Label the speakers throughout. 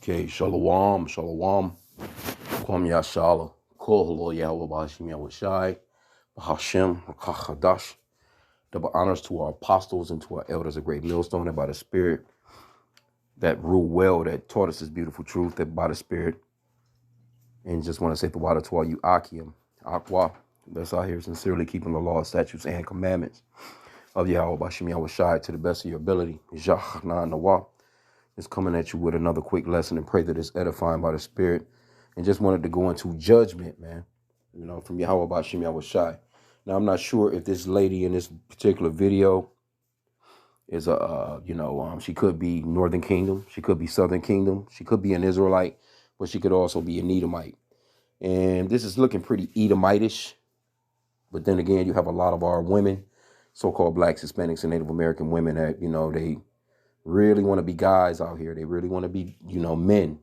Speaker 1: Okay, Shalom, Shalom, Kwam Yashala, Kol Yahweh Bashim Yahweh Shai, Bahashem, Chadash. Double honors to our apostles and to our elders, a great millstone, that by the Spirit that rule well, that taught us this beautiful truth, that by the Spirit. And just want to say the water to all you Akim, Aqua, that's out here sincerely keeping the law, statutes, and commandments of Yahweh Bashim Yahweh Shai to the best of your ability. Jachna Nawah is coming at you with another quick lesson, and pray that it's edifying by the Spirit. And just wanted to go into judgment, man, from Yahweh Bashim Yahweh Shai. Now, I'm not sure if this lady in this particular video is she could be Northern Kingdom, she could be Southern Kingdom, she could be an Israelite, but she could also be an Edomite. And this is looking pretty Edomitish. But then again, you have a lot of our women, so-called blacks, Hispanics, and Native American women that, they really want to be guys out here. They really want to be, men.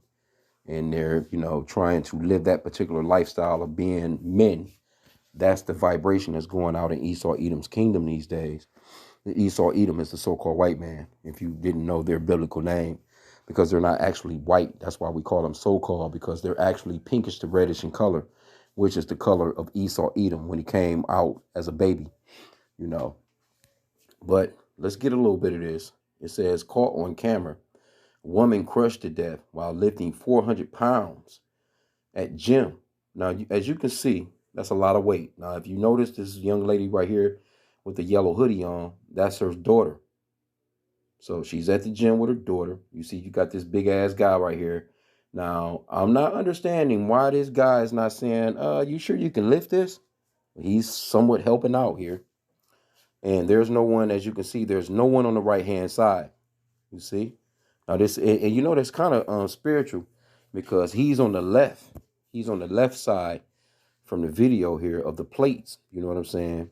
Speaker 1: And they're, trying to live that particular lifestyle of being men. That's the vibration that's going out in Esau Edom's kingdom these days. The Esau Edom is the so-called white man, if you didn't know their biblical name, because they're not actually white. That's why we call them so-called, because they're actually pinkish to reddish in color, which is the color of Esau Edom when he came out as a baby, But let's get a little bit of this. It says, caught on camera, woman crushed to death while lifting 400 pounds at gym. Now, as you can see, that's a lot of weight. Now, if you notice this young lady right here with the yellow hoodie on, that's her daughter. So she's at the gym with her daughter. You see, you got this big ass guy right here. Now, I'm not understanding why this guy is not saying, you sure you can lift this? He's somewhat helping out here. And there's no one, as you can see, there's no one on the right-hand side. You see? Now, this, and that's kind of spiritual, because he's on the left. He's on the left side from the video here of the plates. You know what I'm saying?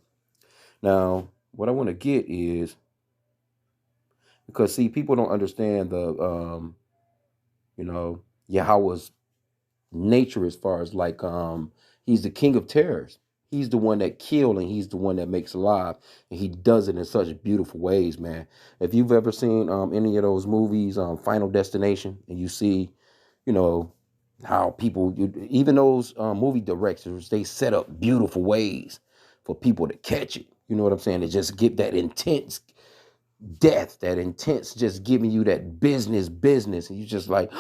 Speaker 1: Now, what I want to get is, because, see, people don't understand the, Yahweh's nature as far as like, he's the king of terrors. He's the one that kills and he's the one that makes alive. And he does it in such beautiful ways, man. If you've ever seen any of those movies, Final Destination, and you see, how people, even those movie directors, they set up beautiful ways for people to catch it. You know what I'm saying? To just get that intense death, that intense, just giving you that business. And you just like,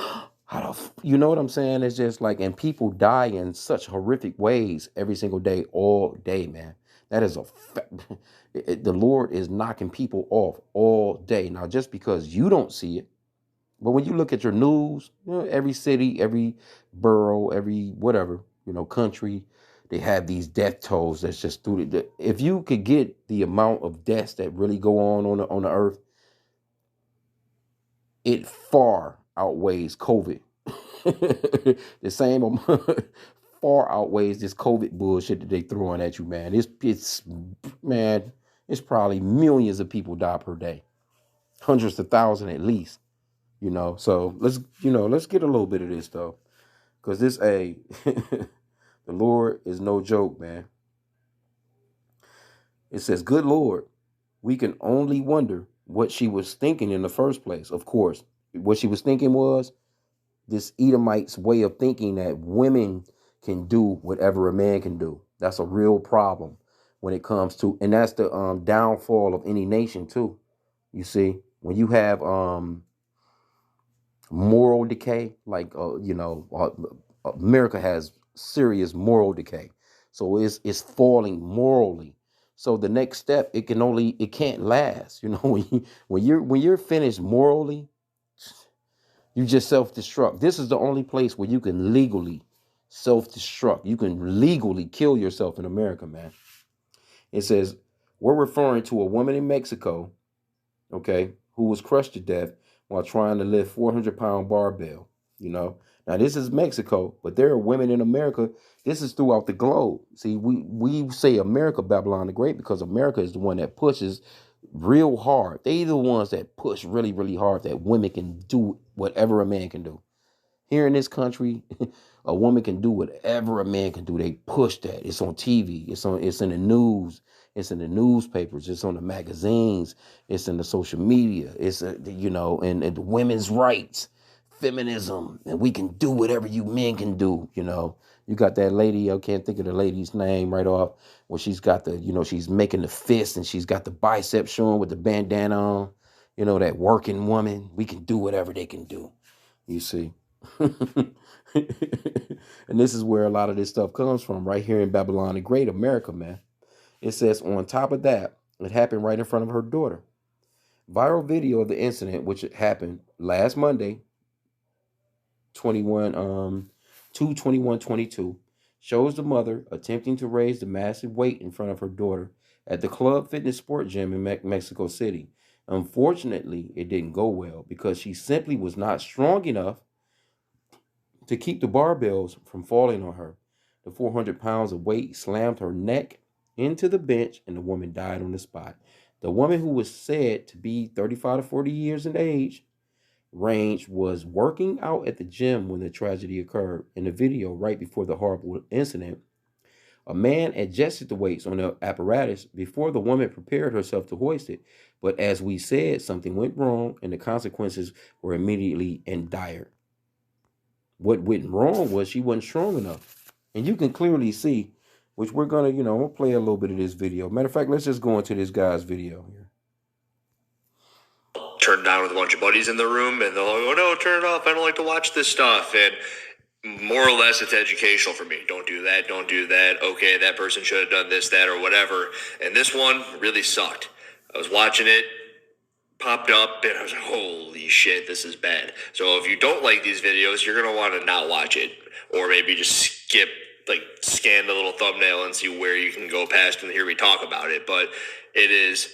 Speaker 1: you know what I'm saying? It's just like, and people die in such horrific ways every single day, all day, man. That is a fact. The Lord is knocking people off all day. Now, just because you don't see it, but when you look at your news, every city, every borough, every whatever, country, they have these death tolls that's just through the. If you could get the amount of deaths that really go on the earth, it far outweighs COVID. The same far outweighs this COVID bullshit that they throwing at you, man. It's probably millions of people die per day, hundreds of thousands at least. So let's get a little bit of this though, because the Lord is no joke, man. It says, "Good Lord, we can only wonder what she was thinking in the first place." Of course, what she was thinking was this Edomite's way of thinking that women can do whatever a man can do. That's a real problem when it comes to, and that's the downfall of any nation too. You see, when you have moral decay, like America has serious moral decay, so it's falling morally. So the next step, it can't last. When you're finished morally, you just self-destruct. This is the only place where you can legally self-destruct. You can legally kill yourself in America, man. It says, we're referring to a woman in Mexico, okay, who was crushed to death while trying to lift 400-pound barbell, Now, this is Mexico, but there are women in America. This is throughout the globe. See, we say America, Babylon the Great, because America is the one that pushes real hard. They the ones that push really, really hard that women can do whatever a man can do. Here in this country, a woman can do whatever a man can do. They push that. It's on TV. It's in the news. It's in the newspapers. It's on the magazines. It's in the social media. It's and the women's rights, feminism and we can do whatever you men can do. You got that lady, I can't think of the lady's name right off, where she's got the, she's making the fist and she's got the biceps showing with the bandana on. That working woman. We can do whatever they can do. You see. And this is where a lot of this stuff comes from, right here in Babylon the Great, America, man. It says on top of that, it happened right in front of her daughter. Viral video of the incident, which happened last Monday, 2/21/22, shows the mother attempting to raise the massive weight in front of her daughter at the Club Fitness Sport Gym in Mexico City. Unfortunately, it didn't go well because she simply was not strong enough to keep the barbells from falling on her. The 400 pounds of weight slammed her neck into the bench and the woman died on the spot. The woman, who was said to be 35 to 40 years in age range, was working out at the gym when the tragedy occurred. In the video, right before the horrible incident, a man adjusted the weights on the apparatus before the woman prepared herself to hoist it. But as we said, something went wrong and the consequences were immediately and dire. What went wrong was she wasn't strong enough. And you can clearly see, which we're going to, we'll play a little bit of this video. Matter of fact, let's just go into this guy's video here.
Speaker 2: Turn it down with a bunch of buddies in the room, and they're like, oh no, turn it off. I don't like to watch this stuff. And more or less, it's educational for me. Don't do that. Don't do that. Okay, that person should have done this, that, or whatever. And this one really sucked. I was watching it, popped up, and I was like, holy shit, this is bad. So if you don't like these videos, you're going to want to not watch it. Or maybe just skip, scan the little thumbnail and see where you can go past and hear me talk about it. But it is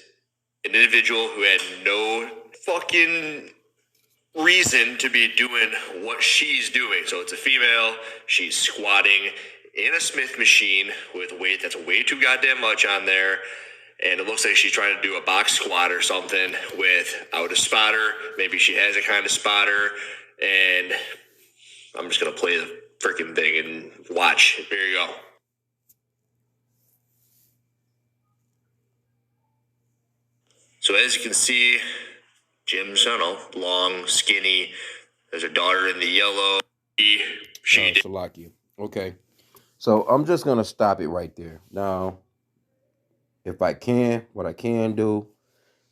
Speaker 2: an individual who had no fucking reason to be doing what she's doing. So it's a female. She's squatting in a Smith machine with weight that's way too goddamn much on there. And it looks like she's trying to do a box squat or something without a spotter. Maybe she has a kind of spotter. And I'm just going to play the freaking thing and watch. Here you go. So as you can see, Jim's, long, skinny. There's a daughter in the yellow. She did.
Speaker 1: Salaki. Okay. So I'm just going to stop it right there. Now, if I can, what I can do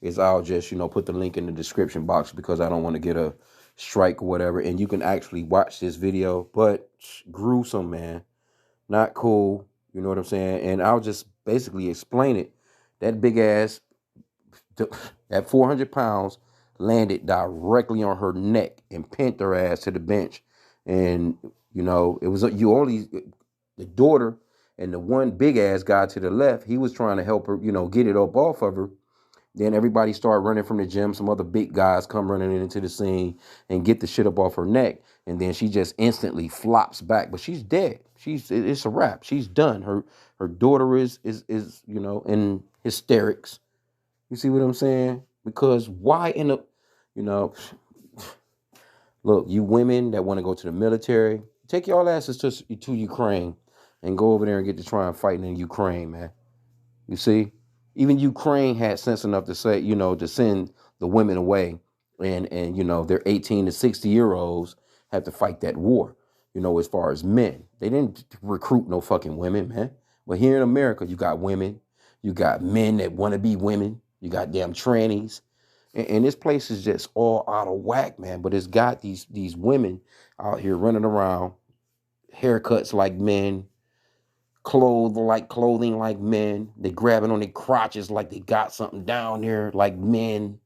Speaker 1: is I'll just, put the link in the description box because I don't want to get a strike or whatever. And you can actually watch this video, but gruesome, man. Not cool. You know what I'm saying? And I'll just basically explain it. That big ass, at 400 pounds, landed directly on her neck and pinned her ass to the bench. And, it was the daughter and the one big ass guy to the left, he was trying to help her, get it up off of her. Then everybody started running from the gym. Some other big guys come running into the scene and get the shit up off her neck. And then she just instantly flops back. But she's dead. It's a wrap. She's done. Her daughter is in hysterics. You see what I'm saying? Because why in the, look, you women that want to go to the military, take y'all asses to Ukraine and go over there and get to try and fight in Ukraine, man. You see? Even Ukraine had sense enough to say, to send the women away and their 18 to 60-year-olds have to fight that war, as far as men. They didn't recruit no fucking women, man. But here in America, you got women, you got men that want to be women, you got damn trannies. And this place is just all out of whack, man. But it's got these women out here running around, haircuts like men, clothing like men. They grabbing on their crotches like they got something down there like men.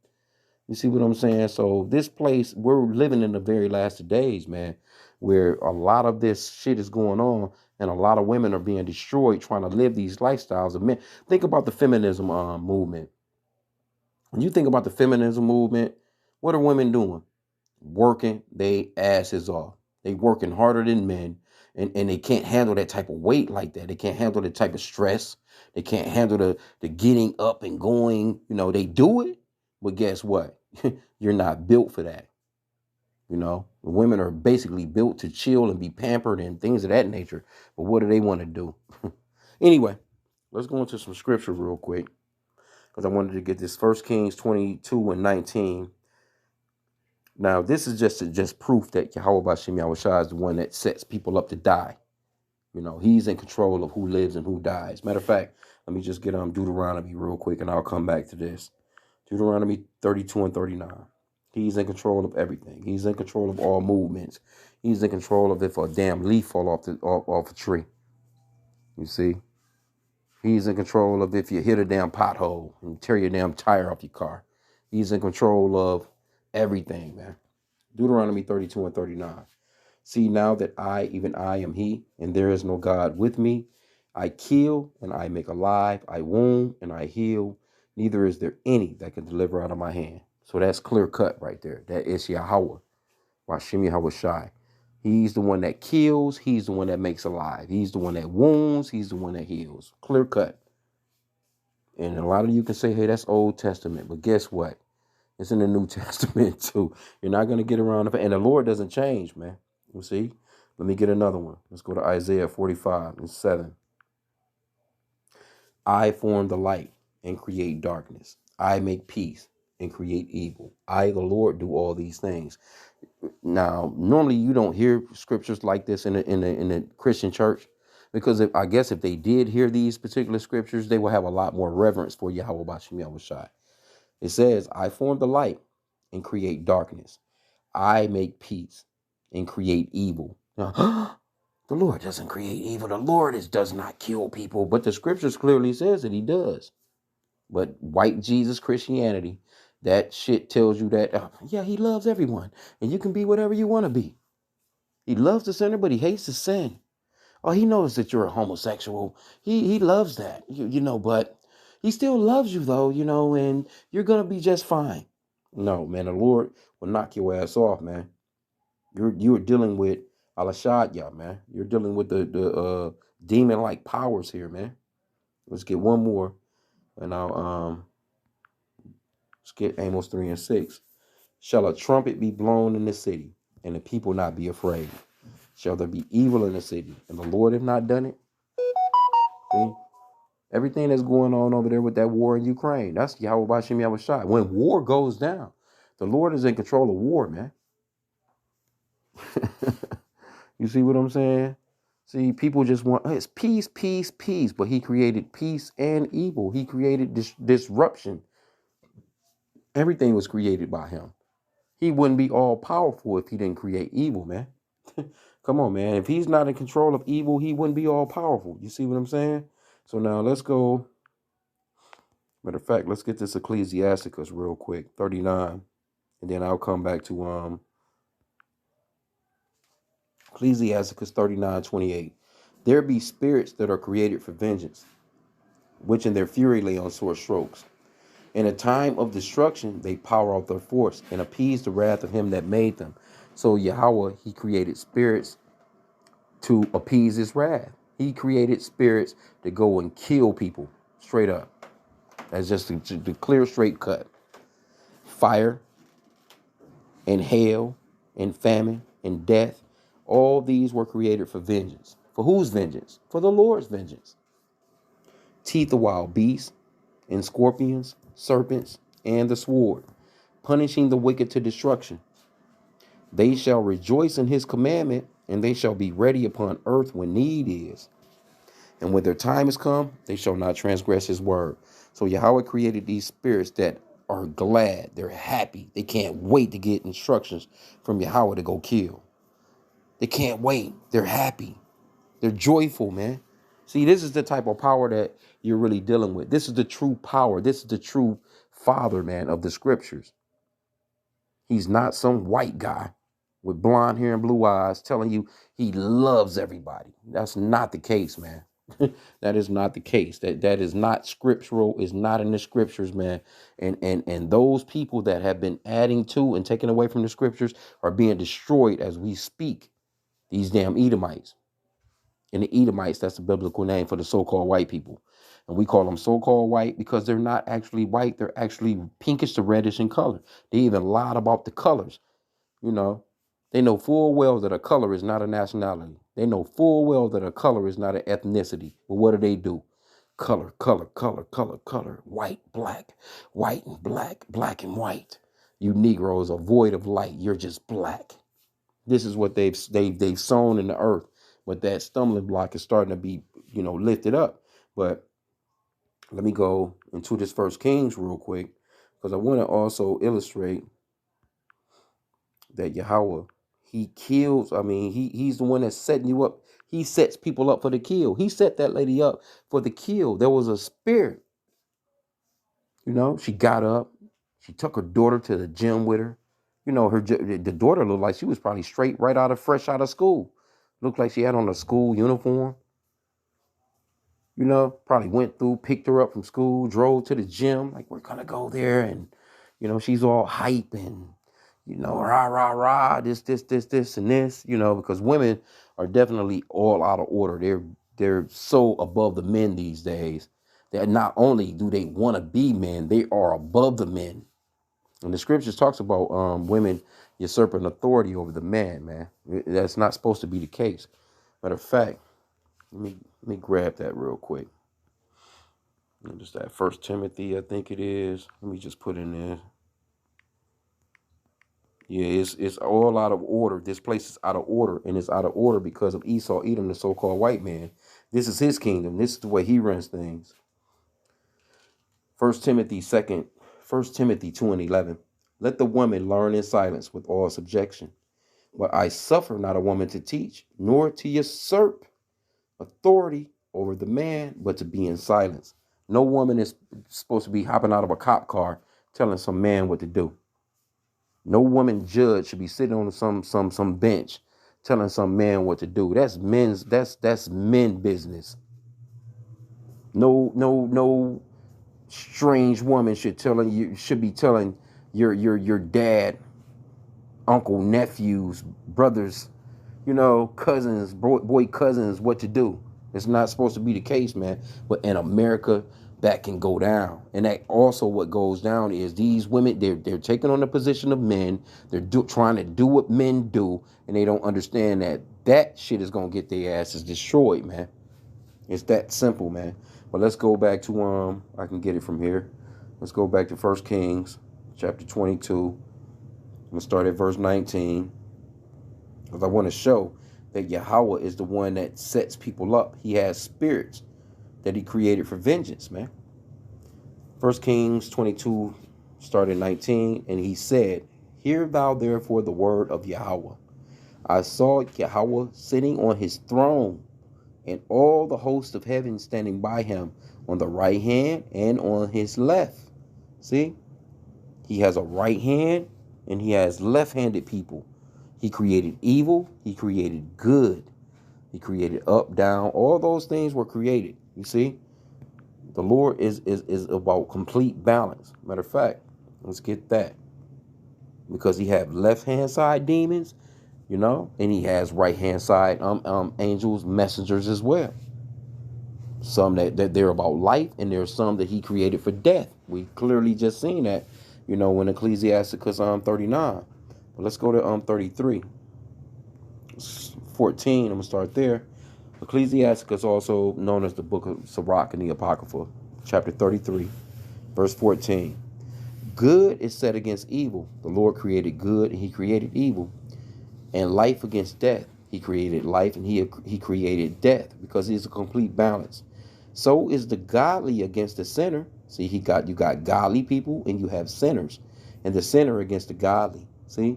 Speaker 1: You see what I'm saying? So this place, we're living in the very last of days, man, where a lot of this shit is going on and a lot of women are being destroyed trying to live these lifestyles of men. Think about the feminism movement. When you think about the feminism movement, what are women doing? Working they asses off. They working harder than men. And they can't handle that type of weight like that. They can't handle the type of stress. They can't handle the getting up and going. They do it, but guess what? You're not built for that. Women are basically built to chill and be pampered and things of that nature. But what do they want to do? Anyway, let's go into some scripture real quick because I wanted to get this 1 Kings 22 and 19. Now, this is just proof that Yahweh Bashem Yahushua is the one that sets people up to die. He's in control of who lives and who dies. Matter of fact, let me just get Deuteronomy real quick, and I'll come back to this. Deuteronomy 32 and 39. He's in control of everything. He's in control of all movements. He's in control of if a damn leaf fall off a tree. You see? He's in control of if you hit a damn pothole and tear your damn tire off your car. He's in control of everything, man. Deuteronomy 32 and 39. See now that I, even I, am he, and there is no God with me. I kill and I make alive. I wound and I heal. Neither is there any that can deliver out of my hand. So that's clear cut right there. That is Yahweh. Washim Yahweh Shai. He's the one that kills. He's the one that makes alive. He's the one that wounds. He's the one that heals. Clear cut. And a lot of you can say, hey, that's Old Testament. But guess what? It's in the New Testament too. You're not going to get around it. And the Lord doesn't change, man. You see? Let me get another one. Let's go to Isaiah 45 and 7. I form the light and create darkness. I make peace and create evil. I, the Lord, do all these things. Now, normally you don't hear scriptures like this in a Christian church, because I guess if they did hear these particular scriptures, they will have a lot more reverence for Yahweh Bashem Yahushai. It says, I form the light and create darkness. I make peace and create evil. Now, the Lord doesn't create evil. The Lord does not kill people. But the scriptures clearly says that he does. But white Jesus Christianity, that shit tells you that, yeah, he loves everyone. And you can be whatever you want to be. He loves the sinner, but he hates the sin. Oh, he knows that you're a homosexual. He loves that, but he still loves you, though, and you're going to be just fine. No, man, the Lord will knock your ass off, man. You're dealing with Alashadya, man. You're dealing with the demon-like powers here, man. Let's get one more, and let's get Amos 3 and 6. Shall a trumpet be blown in the city, and the people not be afraid? Shall there be evil in the city, and the Lord have not done it? See? Everything that's going on over there with that war in Ukraine, that's Yahweh Bashem Yahushai. When war goes down, the Lord is in control of war, man. You see what I'm saying? See, people just want, it's peace, peace, peace. But he created peace and evil. He created disruption. Everything was created by him. He wouldn't be all powerful if he didn't create evil, man. Come on, man. If he's not in control of evil, he wouldn't be all powerful. You see what I'm saying? So now let's go. Matter of fact, let's get this Ecclesiasticus real quick, 39. And then I'll come back to Ecclesiasticus 39:28. There be spirits that are created for vengeance, which in their fury lay on sore strokes. In a time of destruction, they power out their force and appease the wrath of him that made them. So Yahweh, he created spirits to appease his wrath. He created spirits to go and kill people straight up. That's just the clear, straight cut. Fire and hail and famine and death, all these were created for vengeance. For whose vengeance? For the Lord's vengeance. Teeth of wild beasts and scorpions, serpents, and the sword, punishing the wicked to destruction. They shall rejoice in his commandment, and they shall be ready upon earth when need is. And when their time is come, they shall not transgress his word. So Yahweh created these spirits that are glad, they're happy. They can't wait to get instructions from Yahweh to go kill. They can't wait. They're happy. They're joyful, man. See, this is the type of power that you're really dealing with. This is the true power. This is the true father, man, of the scriptures. He's not some white guy with blonde hair and blue eyes telling you he loves everybody. That's not the case, man. That is not the case. That is not scriptural. Is not in the scriptures, man. And those people that have been adding to and taking away from the scriptures are being destroyed as we speak. These damn Edomites. And the Edomites, that's the biblical name for the so-called white people. And we call them so-called white because they're not actually white. They're actually pinkish to reddish in color. They even lied about the colors. They know full well that a color is not a nationality. They know full well that a color is not an ethnicity. But what do? Color, color, color, color, color. White, black and black, black and white. You Negroes are void of light. You're just black. This is what they've sown in the earth. But that stumbling block is starting to be, lifted up. But let me go into this First Kings real quick, because I want to also illustrate that Yahweh, he kills. I mean, he's the one that's setting you up. He sets people up for the kill. He set that lady up for the kill. There was a spirit. She got up. She took her daughter to the gym with her. The daughter looked like she was probably fresh out of school. Looked like she had on a school uniform. Probably went through, picked her up from school, drove to the gym. Like, we're gonna go there, and she's all hype and rah rah rah, this and this. Because women are definitely all out of order. They're so above the men these days that not only do they want to be men, they are above the men. And the scriptures talks about women usurping authority over the man. That's not supposed to be the case. Matter of fact, let me grab that real quick. Just that First Timothy, I think it is. Let me just put in there. Yeah, it's all out of order. This place is out of order, and it's out of order because of Esau, Edom, the so-called white man. This is his kingdom. This is the way he runs things. First Timothy 2:11. Let the woman learn in silence with all subjection. But I suffer not a woman to teach, nor to usurp authority over the man, but to be in silence. No woman is supposed to be hopping out of a cop car telling some man what to do. No woman judge should be sitting on some bench telling some man what to do. That's men business. No strange woman should be telling your dad, uncle, nephews, brothers, cousins, boy cousins what to do. It's not supposed to be the case, man. But in America, that can go down. And that also what goes down is these women, they're taking on the position of men. They're trying to do what men do. And they don't understand that shit is going to get their asses destroyed, man. It's that simple, man. But let's go back to, I can get it from here. Let's go back to 1 Kings chapter 22. I'm going to start at verse 19. Because I want to show that Yahweh is the one that sets people up. He has spirits that he created for vengeance, man. 1 Kings 22, started 19, and he said, Hear thou therefore the word of Yahweh. I saw Yahweh sitting on his throne, and all the host of heaven standing by him on the right hand and on his left. See? He has a right hand, and he has left-handed people. He created evil. He created good. He created up, down. All those things were created. You see? The Lord is about complete balance. Matter of fact, let's get that. Because he have left-hand side demons, and he has right-hand side angels, messengers as well. Some that they're about life, and there's some that he created for death. We clearly just seen that, when Ecclesiasticus 39. But let's go to 33. 14, I'm going to start there. Ecclesiasticus, also known as the book of Sirach and the Apocrypha, chapter 33, verse 14. Good is set against evil. The Lord created good, and he created evil. And life against death. He created life, and he created death, because he's a complete balance. So is the godly against the sinner. See, you got godly people, and you have sinners. And the sinner against the godly. See?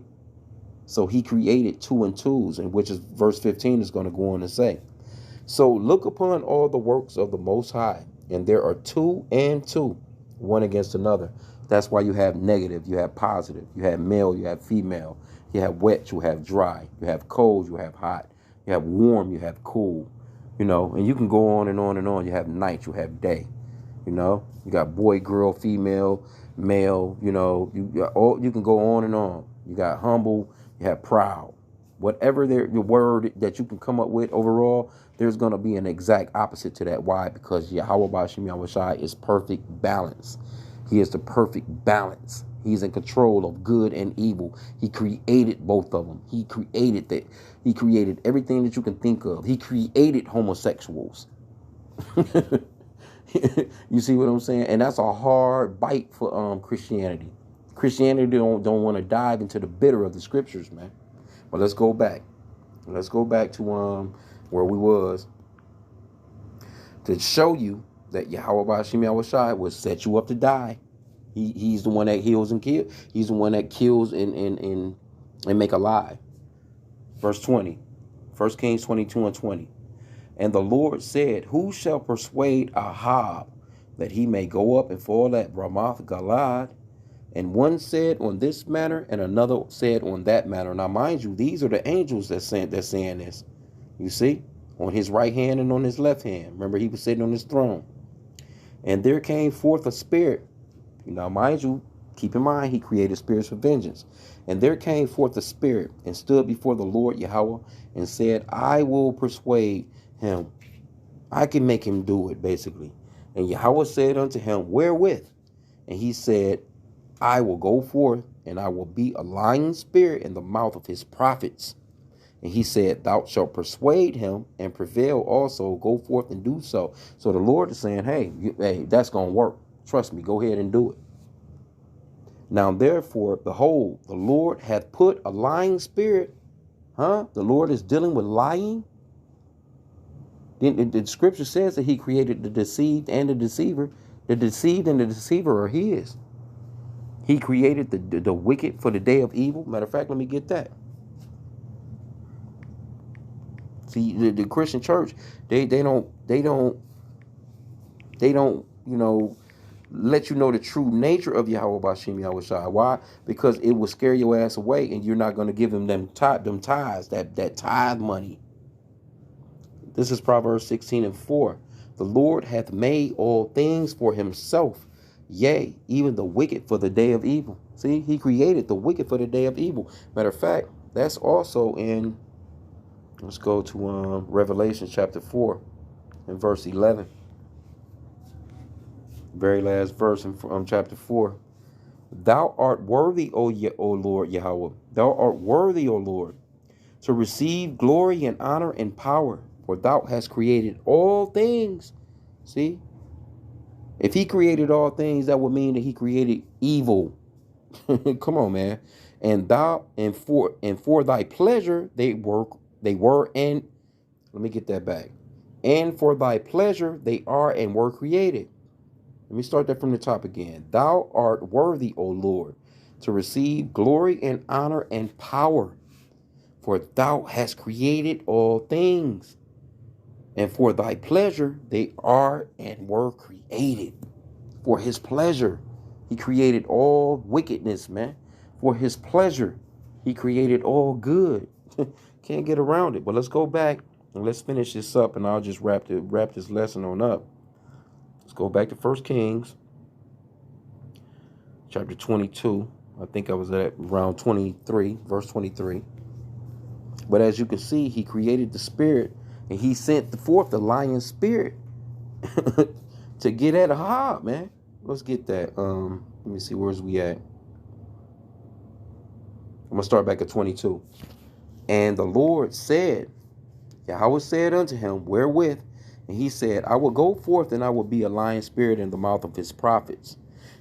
Speaker 1: So he created two and twos, and which is verse 15 is going to go on to say. So look upon all the works of the Most High, and there are two and two, one against another. That's why you have negative, you have positive, you have male, you have female, you have wet, you have dry, you have cold, you have hot, you have warm, you have cool, and you can go on and on and on. You have night, you have day, you got boy, girl, female, male, you can go on and on. You got humble, you have proud. Whatever the word that you can come up with overall, there's going to be an exact opposite to that. Why? Because Yahweh B'Shem Yahweh Shai is perfect balance. He is the perfect balance. He's in control of good and evil. He created both of them. He created that. He created everything that you can think of. He created homosexuals. You see what I'm saying? And that's a hard bite for Christianity. Christianity don't want to dive into the bitter of the scriptures, man. But let's go back. Let's go back to where we was to show you that Yahweh Bashim Yahushai will set you up to die. He's the one that heals and kills. He's the one that kills and make alive. Verse 20. 1 Kings 22 and 20. And the Lord said, who shall persuade Ahab that he may go up and fall at Ramoth Galad? And one said on this matter, and another said on that matter. Now, mind you, these are the angels that's saying this. You see, on his right hand and on his left hand. Remember, he was sitting on his throne. And there came forth a spirit. Now, mind you, keep in mind, he created spirits for vengeance. And there came forth a spirit and stood before the Lord Yahweh and said, I will persuade him. I can make him do it, basically. And Yahweh said unto him, wherewith? And he said, I will go forth, and I will be a lying spirit in the mouth of his prophets. And he said, thou shalt persuade him and prevail also. Go forth and do so. So the Lord is saying, hey, that's going to work. Trust me, go ahead and do it. Now, therefore, behold, the Lord hath put a lying spirit. The Lord is dealing with lying. The scripture says that he created the deceived and the deceiver. The deceived and the deceiver are his. He created the wicked for the day of evil. Matter of fact, let me get that. See, the Christian church, they don't let you know the true nature of Yahweh Bashim Yahushai. Why? Because it will scare your ass away, and you're not going to give them tithes, that tithe money. This is Proverbs 16 and 4. The Lord hath made all things for himself, yea, even the wicked for the day of evil. See, he created the wicked for the day of evil. Matter of fact, that's also in, let's go to Revelation chapter 4 and verse 11. Very last verse in chapter 4. Thou art worthy, O Lord Yahweh. Thou art worthy, O Lord, to receive glory and honor and power, for thou hast created all things. See? If he created all things, that would mean that he created evil. Come on, man. And for thy pleasure they were and let me get that back. And for thy pleasure they are and were created. Let me start that from the top again. Thou art worthy, O Lord, to receive glory and honor and power, for thou hast created all things. And for thy pleasure they are and were created. For his pleasure, he created all wickedness, man. For his pleasure, he created all good. Can't get around it. But let's go back and let's finish this up, and I'll just wrap this lesson on up. Let's go back to 1 Kings, chapter 22. I think I was at around 23, verse 23. But as you can see, he created the spirit, and he sent forth the lion spirit to get at Ahab, man. Let's get that. Let me see, where's we at? I'm going to start back at 22. And the Lord said, Yahweh said unto him, wherewith? And he said, I will go forth, and I will be a lion spirit in the mouth of his prophets.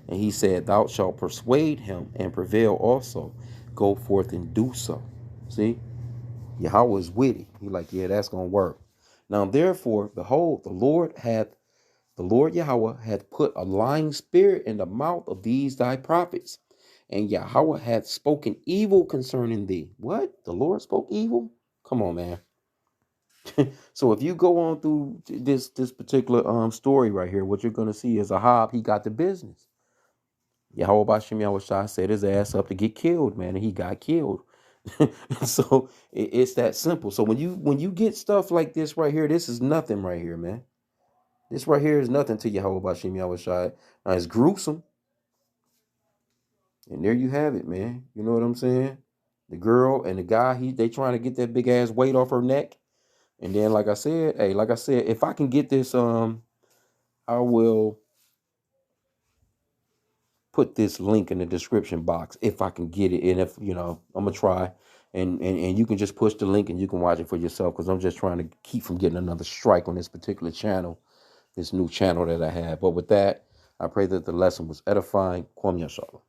Speaker 1: And he said, thou shalt persuade him and prevail also. Go forth and do so. See? Yahweh is witty. He like, yeah, that's going to work. Now, therefore, behold, the Lord Yahweh hath put a lying spirit in the mouth of these thy prophets. And Yahweh hath spoken evil concerning thee. What? The Lord spoke evil? Come on, man. So if you go on through this particular story right here, what you're going to see is Ahab, he got the business. Yahweh Bashim Yahushai set his ass up to get killed, man, and he got killed. So it's that simple. So when you get stuff like this right here, this is nothing right here, man. This right here is nothing to Yahweh Bashim Yahushai. Now it's gruesome. And there you have it, man. You know what I'm saying? The girl and the guy, they trying to get that big ass weight off her neck. And then, like I said, if I can get this, I will put this link in the description box if I can get it. And if, I'm going to try. And you can just push the link and you can watch it for yourself, because I'm just trying to keep from getting another strike on this particular channel, this new channel that I have. But with that, I pray that the lesson was edifying. Kwam Yashala.